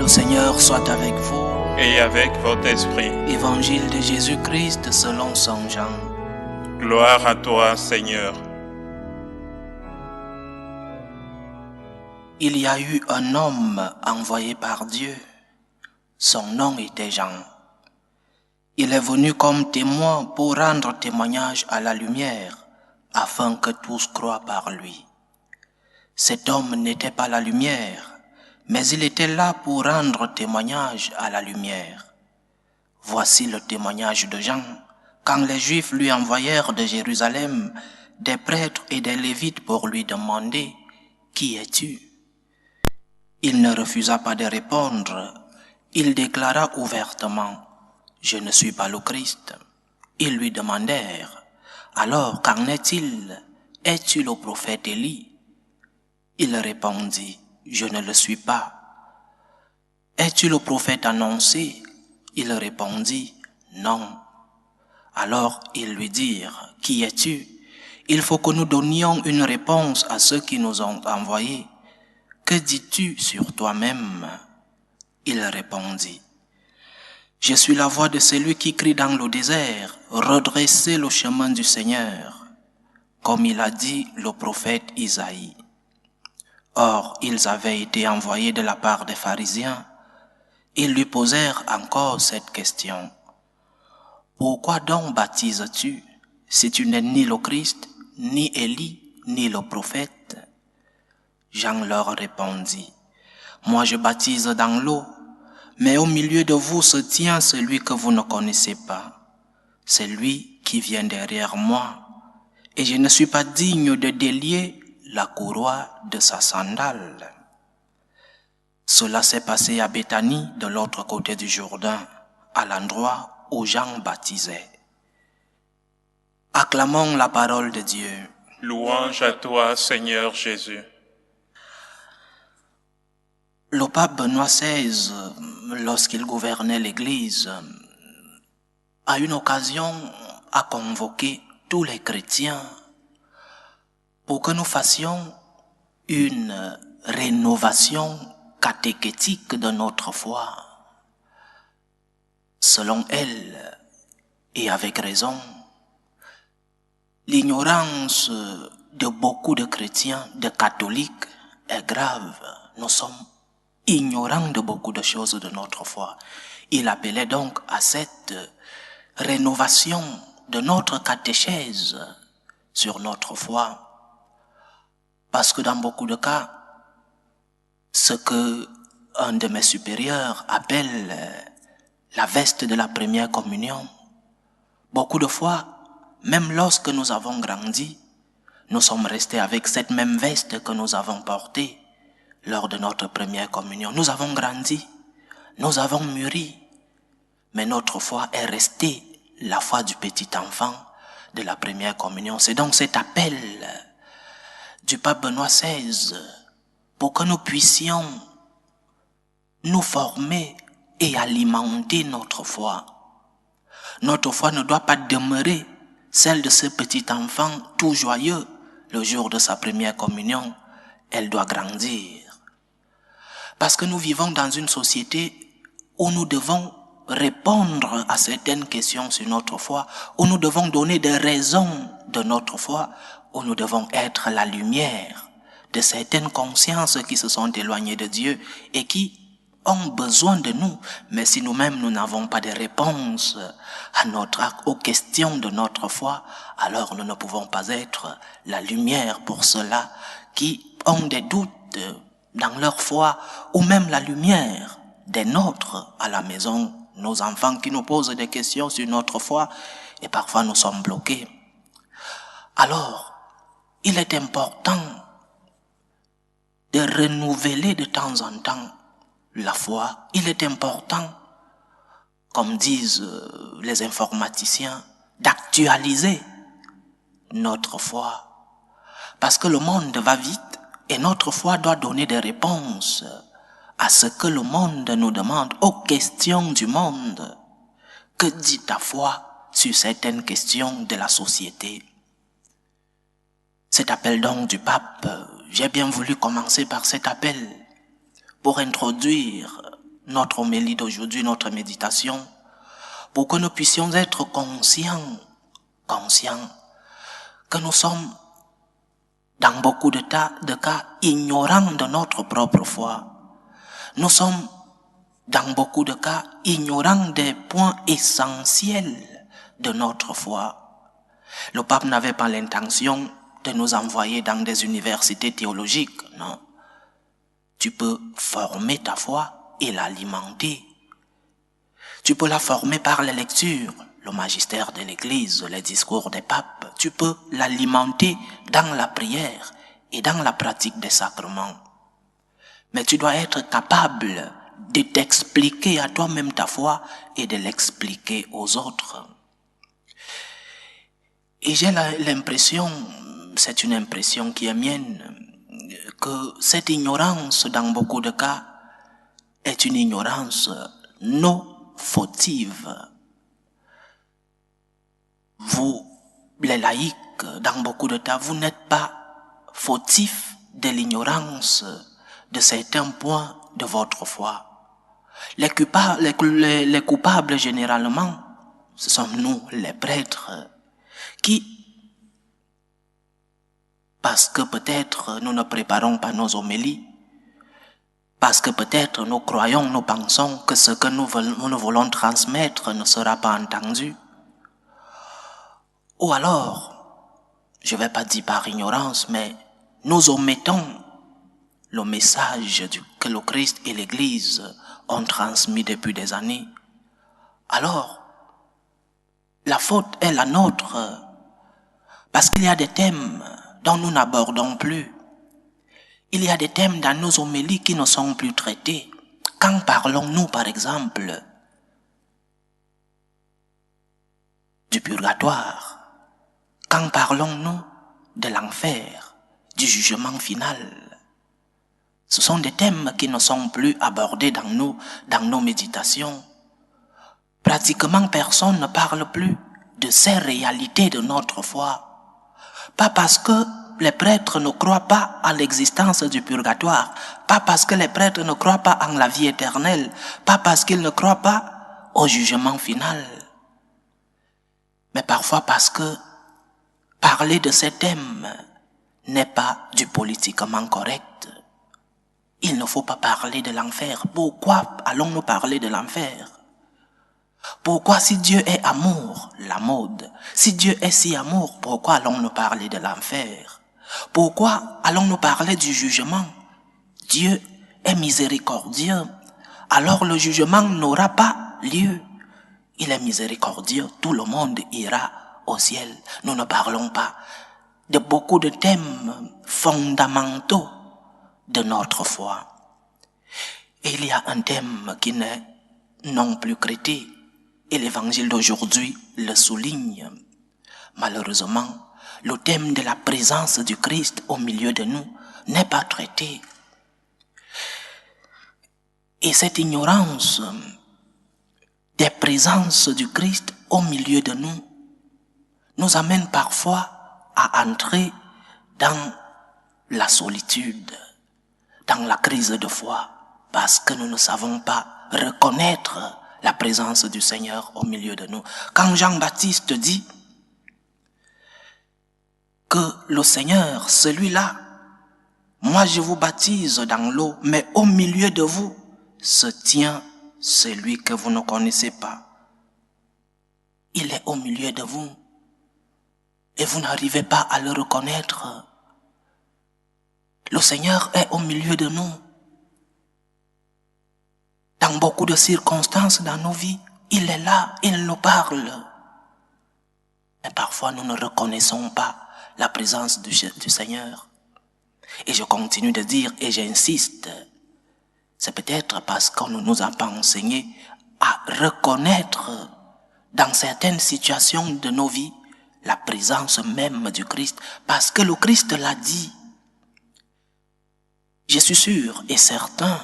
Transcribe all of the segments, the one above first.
Seigneur soit avec vous. Et avec votre esprit. Évangile de Jésus-Christ selon Saint Jean. Gloire à toi, Seigneur. Il y a eu un homme envoyé par Dieu. Son nom était Jean. Il est venu comme témoin pour rendre témoignage à la lumière, afin que tous croient par lui. Cet homme n'était pas la lumière, mais il était là pour rendre témoignage à la lumière. Voici le témoignage de Jean, quand les Juifs lui envoyèrent de Jérusalem des prêtres et des Lévites pour lui demander « Qui es-tu » Il ne refusa pas de répondre. Il déclara ouvertement « Je ne suis pas le Christ ». Ils lui demandèrent « Alors, qu'en est-il? Es-tu le prophète Élie » Il répondit « Je ne le suis pas ». « Es-tu le prophète annoncé » Il répondit « Non ». Alors ils lui dirent « Qui es-tu » Il faut que nous donnions une réponse à ceux qui nous ont envoyés. « Que dis-tu sur toi-même » Il répondit « Je suis la voix de celui qui crie dans le désert, redressez le chemin du Seigneur » comme il a dit le prophète Isaïe. Or, ils avaient été envoyés de la part des pharisiens. Ils lui posèrent encore cette question. « Pourquoi donc baptises-tu, si tu n'es ni le Christ, ni Élie, ni le prophète ?» Jean leur répondit. « Moi je baptise dans l'eau, mais au milieu de vous se tient celui que vous ne connaissez pas. C'est lui qui vient derrière moi, et je ne suis pas digne de délier la courroie de sa sandale. » Cela s'est passé à Béthanie, de l'autre côté du Jourdain, à l'endroit où Jean baptisait. Acclamons la parole de Dieu. Louange à toi, Seigneur Jésus. Le pape Benoît XVI, lorsqu'il gouvernait l'Église, à une occasion a convoqué tous les chrétiens pour que nous fassions une rénovation catéchétique de notre foi. Selon elle, et avec raison, l'ignorance de beaucoup de chrétiens, de catholiques, est grave. Nous sommes ignorants de beaucoup de choses de notre foi. Il appelait donc à cette rénovation de notre catéchèse sur notre foi. Parce que dans beaucoup de cas, ce que un de mes supérieurs appelle la veste de la première communion, beaucoup de fois, même lorsque nous avons grandi, nous sommes restés avec cette même veste que nous avons portée lors de notre première communion. Nous avons grandi, nous avons mûri, mais notre foi est restée la foi du petit enfant de la première communion. C'est donc cet appel du pape Benoît XVI pour que nous puissions nous former et alimenter notre foi. Notre foi ne doit pas demeurer celle de ce petit enfant tout joyeux le jour de sa première communion. Elle doit grandir. Parce que nous vivons dans une société où nous devons répondre à certaines questions sur notre foi, où nous devons donner des raisons de notre foi, où nous devons être la lumière de certaines consciences qui se sont éloignées de Dieu et qui ont besoin de nous. Mais si nous-mêmes nous n'avons pas de réponse aux questions de notre foi, alors nous ne pouvons pas être la lumière pour ceux-là qui ont des doutes dans leur foi, ou même la lumière des nôtres à la maison, nos enfants qui nous posent des questions sur notre foi, et parfois nous sommes bloqués. Alors, il est important de renouveler de temps en temps la foi. Il est important, comme disent les informaticiens, d'actualiser notre foi. Parce que le monde va vite et notre foi doit donner des réponses à ce que le monde nous demande, aux questions du monde. Que dit ta foi sur certaines questions de la société? Cet appel donc du pape, j'ai bien voulu commencer par cet appel pour introduire notre homélie d'aujourd'hui, notre méditation, pour que nous puissions être conscients que nous sommes dans beaucoup de cas ignorants de notre propre foi. Nous sommes dans beaucoup de cas ignorants des points essentiels de notre foi. Le pape n'avait pas l'intention de nous envoyer dans des universités théologiques, non. Tu peux former ta foi et l'alimenter. Tu peux la former par les lectures, le magistère de l'Église, les discours des papes. Tu peux l'alimenter dans la prière et dans la pratique des sacrements. Mais tu dois être capable de t'expliquer à toi-même ta foi et de l'expliquer aux autres. Et j'ai l'impression, c'est une impression qui est mienne, que cette ignorance, dans beaucoup de cas, est une ignorance non fautive. Vous, les laïcs, dans beaucoup de cas, vous n'êtes pas fautifs de l'ignorance de certains points de votre foi. Les coupables, généralement, ce sont nous, les prêtres, qui, parce que peut-être nous ne préparons pas nos homélies, parce que peut-être nous croyons, nous pensons que ce que nous voulons transmettre ne sera pas entendu, ou alors, je ne vais pas dire par ignorance, mais nous omettons le message que le Christ et l'Église ont transmis depuis des années. Alors, la faute est la nôtre, parce qu'il y a des thèmes dont nous n'abordons plus. Il y a des thèmes dans nos homélies qui ne sont plus traités. Quand parlons-nous, par exemple, du purgatoire? Quand parlons-nous de l'enfer, du jugement final? Ce sont des thèmes qui ne sont plus abordés dans nos méditations. Pratiquement personne ne parle plus de ces réalités de notre foi. Pas parce que les prêtres ne croient pas à l'existence du purgatoire, pas parce que les prêtres ne croient pas en la vie éternelle, pas parce qu'ils ne croient pas au jugement final, mais parfois parce que parler de ces thèmes n'est pas du politiquement correct. Il ne faut pas parler de l'enfer. Pourquoi allons-nous parler de l'enfer? Pourquoi, si Dieu est amour, la mode? Si Dieu est si amour, pourquoi allons-nous parler de l'enfer? Pourquoi allons-nous parler du jugement? Dieu est miséricordieux, alors le jugement n'aura pas lieu. Il est miséricordieux, tout le monde ira au ciel. Nous ne parlons pas de beaucoup de thèmes fondamentaux de notre foi. Et il y a un thème qui n'est non plus traité, et l'évangile d'aujourd'hui le souligne. Malheureusement, le thème de la présence du Christ au milieu de nous n'est pas traité. Et cette ignorance des présences du Christ au milieu de nous nous amène parfois à entrer dans la solitude, dans la crise de foi, parce que nous ne savons pas reconnaître la présence du Seigneur au milieu de nous. Quand Jean-Baptiste dit que le Seigneur, celui-là, moi je vous baptise dans l'eau, mais au milieu de vous se tient celui que vous ne connaissez pas. Il est au milieu de vous et vous n'arrivez pas à le reconnaître. Le Seigneur est au milieu de nous. Dans beaucoup de circonstances dans nos vies, il est là, il nous parle. Mais parfois nous ne reconnaissons pas la présence du Seigneur. Et je continue de dire, et j'insiste, c'est peut-être parce qu'on ne nous a pas enseigné à reconnaître dans certaines situations de nos vies la présence même du Christ, parce que le Christ l'a dit. Je suis sûr et certain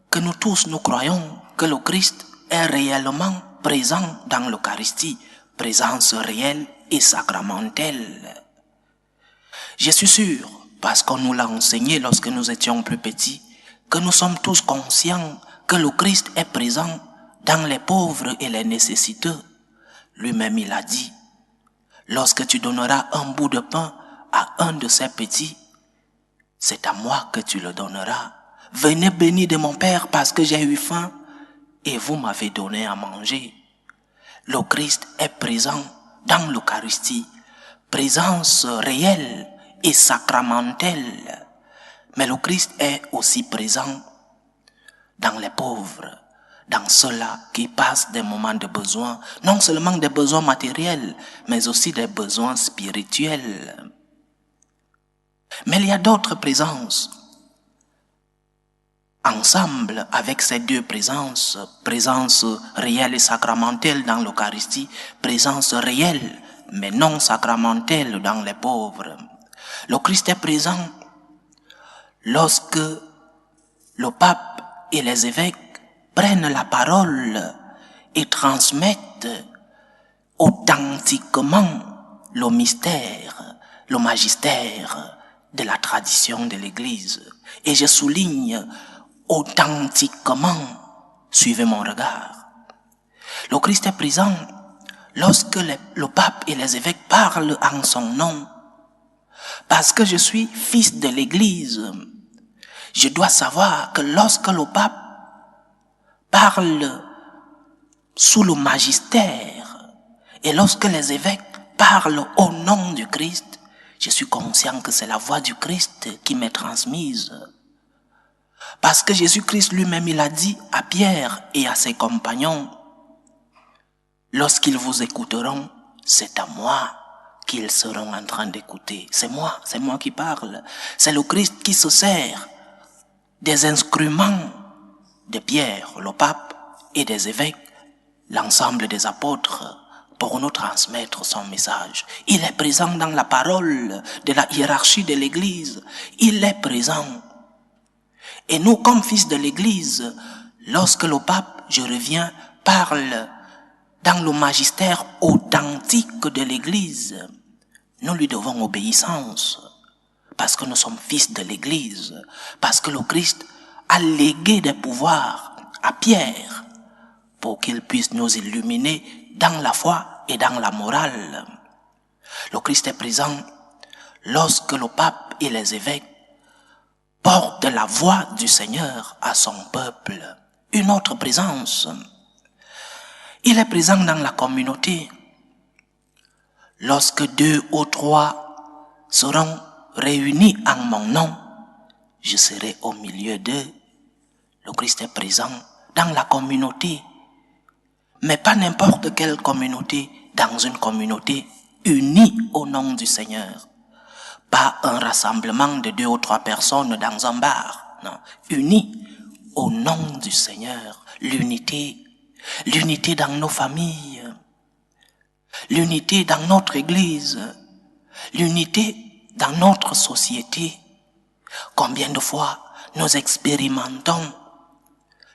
que nous tous nous croyons que le Christ est réellement présent dans l'Eucharistie, présence réelle et sacramentelle. Je suis sûr, parce qu'on nous l'a enseigné lorsque nous étions plus petits, que nous sommes tous conscients que le Christ est présent dans les pauvres et les nécessiteux. Lui-même, il a dit, lorsque tu donneras un bout de pain à un de ces petits, c'est à moi que tu le donneras. Venez bénir de mon Père parce que j'ai eu faim et vous m'avez donné à manger. Le Christ est présent dans l'Eucharistie, présence réelle et sacramentelle. Mais le Christ est aussi présent dans les pauvres, dans ceux-là qui passent des moments de besoin, non seulement des besoins matériels, mais aussi des besoins spirituels. Mais il y a d'autres présences. Ensemble avec ces deux présences, présence réelle et sacramentelle dans l'Eucharistie, présence réelle mais non sacramentelle dans les pauvres. Le Christ est présent lorsque le pape et les évêques prennent la parole et transmettent authentiquement le mystère, le magistère de la tradition de l'Église. Et je souligne authentiquement, suivez mon regard. Le Christ est présent lorsque le pape et les évêques parlent en son nom. Parce que je suis fils de l'Église, je dois savoir que lorsque le pape parle sous le magistère et lorsque les évêques parlent au nom du Christ, je suis conscient que c'est la voix du Christ qui m'est transmise. Parce que Jésus-Christ lui-même, il a dit à Pierre et à ses compagnons, lorsqu'ils vous écouteront, c'est à moi qu'ils seront en train d'écouter. C'est moi qui parle. C'est le Christ qui se sert des instruments de Pierre, le pape, et des évêques, l'ensemble des apôtres, pour nous transmettre son message. Il est présent dans la parole de la hiérarchie de l'Église. Il est présent. Et nous, comme fils de l'Église, lorsque le pape, je reviens, parle dans le magistère authentique de l'Église, nous lui devons obéissance. Parce que nous sommes fils de l'Église. Parce que le Christ a légué des pouvoirs à Pierre pour qu'il puisse nous illuminer dans la foi et dans la morale. Le Christ est présent lorsque le pape et les évêques portent la voix du Seigneur à son peuple. Une autre présence. Il est présent dans la communauté. Lorsque 2 ou 3 seront réunis en mon nom, je serai au milieu d'eux. Le Christ est présent dans la communauté. Mais pas n'importe quelle communauté, dans une communauté unie au nom du Seigneur. Pas un rassemblement de 2 ou 3 personnes dans un bar. Non, unis au nom du Seigneur. L'unité. L'unité dans nos familles. L'unité dans notre église. L'unité dans notre société. Combien de fois nous expérimentons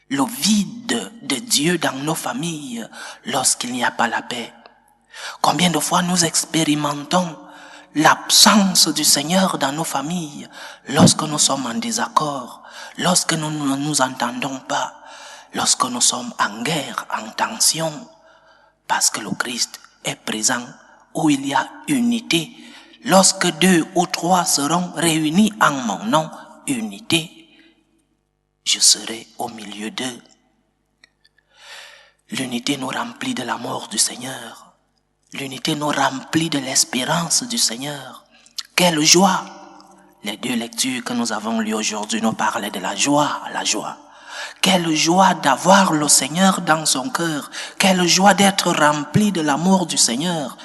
le vide de Dieu dans nos familles lorsqu'il n'y a pas la paix. Combien de fois nous expérimentons l'absence du Seigneur dans nos familles lorsque nous sommes en désaccord, lorsque nous ne nous entendons pas, lorsque nous sommes en guerre, en tension, parce que le Christ est présent où il y a unité. Lorsque 2 ou 3 seront réunis en mon nom, unité, je serai au milieu d'eux. L'unité nous remplit de l'amour du Seigneur. L'unité nous remplit de l'espérance du Seigneur. Quelle joie! Les 2 lectures que nous avons lues aujourd'hui nous parlaient de la joie, la joie. Quelle joie d'avoir le Seigneur dans son cœur. Quelle joie d'être rempli de l'amour du Seigneur.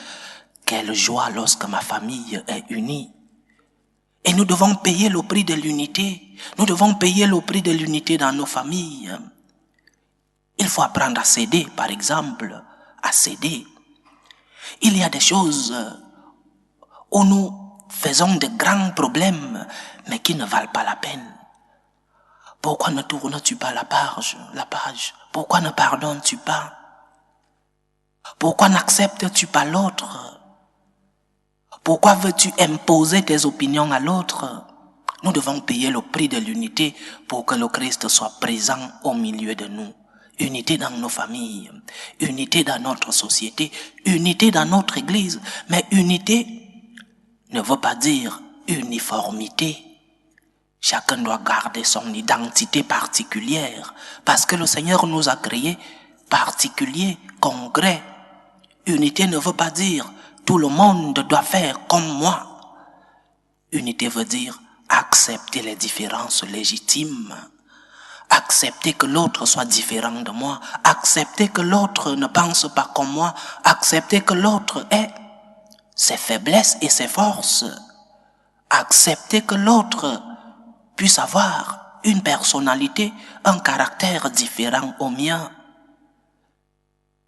Quelle joie lorsque ma famille est unie. Et nous devons payer le prix de l'unité. Nous devons payer le prix de l'unité dans nos familles. Il faut apprendre à céder, par exemple, à céder. Il y a des choses où nous faisons de grands problèmes, mais qui ne valent pas la peine. Pourquoi ne tournes-tu pas la page? Pourquoi ne pardonnes-tu pas? Pourquoi n'acceptes-tu pas l'autre? Pourquoi veux-tu imposer tes opinions à l'autre? Nous devons payer le prix de l'unité pour que le Christ soit présent au milieu de nous. Unité dans nos familles, unité dans notre société, unité dans notre église. Mais unité ne veut pas dire uniformité. Chacun doit garder son identité particulière parce que le Seigneur nous a créés particuliers, concrets. Unité ne veut pas dire tout le monde doit faire comme moi. Unité veut dire accepter les différences légitimes. Accepter que l'autre soit différent de moi. Accepter que l'autre ne pense pas comme moi. Accepter que l'autre ait ses faiblesses et ses forces. Accepter que l'autre puisse avoir une personnalité, un caractère différent au mien.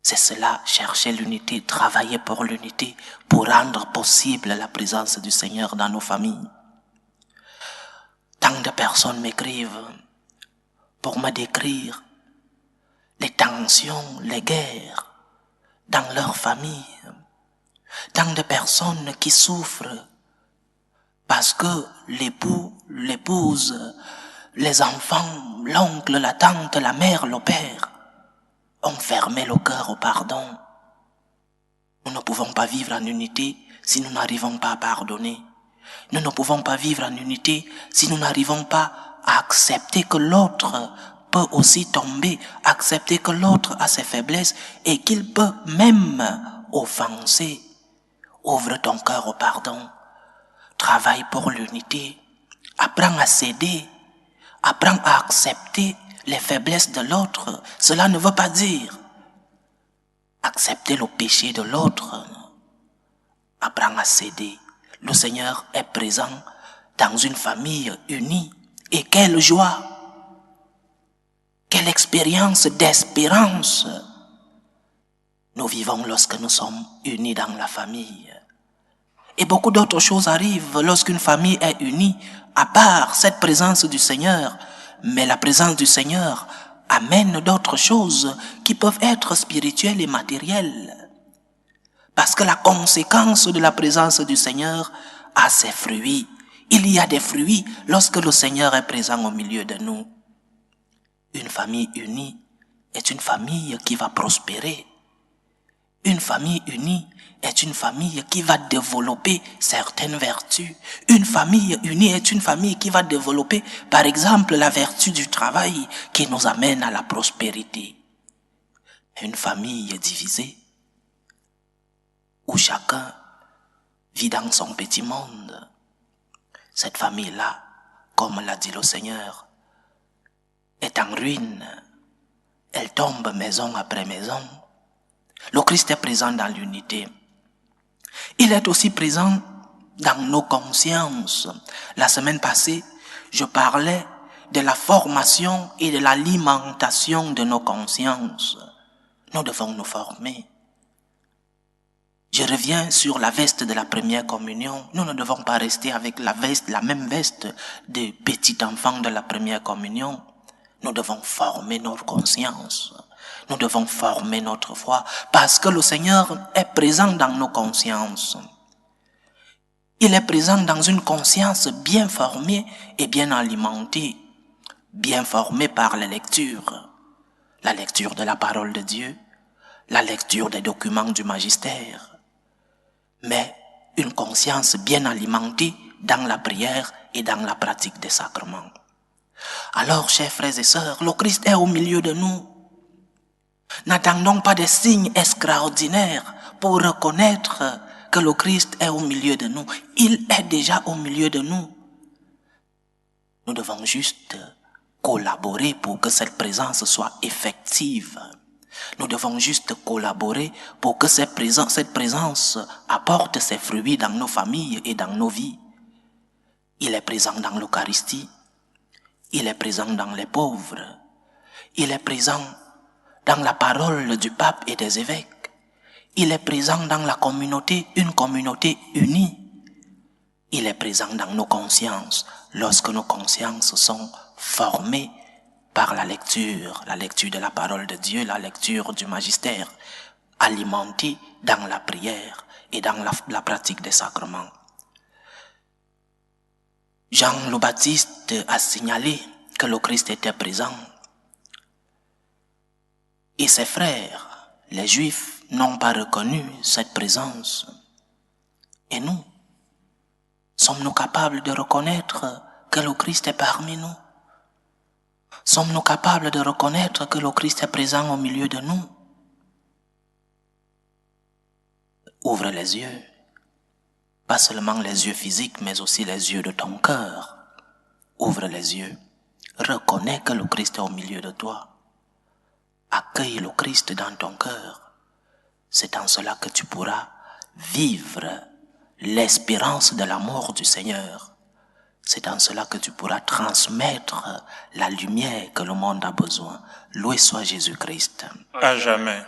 C'est cela, chercher l'unité, travailler pour l'unité, pour rendre possible la présence du Seigneur dans nos familles. Tant de personnes m'écrivent pour me décrire les tensions, les guerres dans leur famille. Tant de personnes qui souffrent parce que l'époux, l'épouse, les enfants, l'oncle, la tante, la mère, le père ont fermé le cœur au pardon. Nous ne pouvons pas vivre en unité si nous n'arrivons pas à pardonner. Nous ne pouvons pas vivre en unité si nous n'arrivons pas à accepter que l'autre peut aussi tomber, accepter que l'autre a ses faiblesses et qu'il peut même offenser. Ouvre ton cœur au pardon. Travaille pour l'unité. Apprends à céder. Apprends à accepter les faiblesses de l'autre. Cela ne veut pas dire accepter le péché de l'autre. Apprends à céder. Le Seigneur est présent dans une famille unie. Et quelle joie! Quelle expérience d'espérance nous vivons lorsque nous sommes unis dans la famille. Et beaucoup d'autres choses arrivent lorsqu'une famille est unie, à part cette présence du Seigneur. Mais la présence du Seigneur amène d'autres choses qui peuvent être spirituelles et matérielles. Parce que la conséquence de la présence du Seigneur a ses fruits. Il y a des fruits lorsque le Seigneur est présent au milieu de nous. Une famille unie est une famille qui va prospérer. Une famille unie est une famille qui va développer certaines vertus. Une famille unie est une famille qui va développer, par exemple, la vertu du travail qui nous amène à la prospérité. Une famille divisée, où chacun vit dans son petit monde. Cette famille-là, comme l'a dit le Seigneur, est en ruine. Elle tombe maison après maison. Le Christ est présent dans l'unité. Il est aussi présent dans nos consciences. La semaine passée, je parlais de la formation et de l'alimentation de nos consciences. Nous devons nous former. Je reviens sur la veste de la première communion. Nous ne devons pas rester avec la même veste des petits enfants de la première communion. Nous devons former notre conscience. Nous devons former notre foi parce que le Seigneur est présent dans nos consciences. Il est présent dans une conscience bien formée et bien alimentée, bien formée par la lecture de la parole de Dieu, la lecture des documents du magistère, mais une conscience bien alimentée dans la prière et dans la pratique des sacrements. Alors, chers frères et sœurs, le Christ est au milieu de nous. N'attendons pas des signes extraordinaires pour reconnaître que le Christ est au milieu de nous. Il est déjà au milieu de nous. Nous devons juste collaborer pour que cette présence soit effective. Nous devons juste collaborer pour que cette présence apporte ses fruits dans nos familles et dans nos vies. Il est présent dans l'Eucharistie. Il est présent dans les pauvres. Il est présent dans la parole du pape et des évêques. Il est présent dans la communauté, une communauté unie. Il est présent dans nos consciences, lorsque nos consciences sont formées par la lecture de la parole de Dieu, la lecture du magistère, alimentée dans la prière et dans la pratique des sacrements. Jean le Baptiste a signalé que le Christ était présent. Et ses frères, les Juifs, n'ont pas reconnu cette présence. Et nous, sommes-nous capables de reconnaître que le Christ est parmi nous? Sommes-nous capables de reconnaître que le Christ est présent au milieu de nous? Ouvre les yeux, pas seulement les yeux physiques, mais aussi les yeux de ton cœur. Ouvre les yeux, reconnais que le Christ est au milieu de toi. Accueille le Christ dans ton cœur. C'est en cela que tu pourras vivre l'espérance de la mort du Seigneur. C'est en cela que tu pourras transmettre la lumière que le monde a besoin. Loué soit Jésus-Christ. À jamais.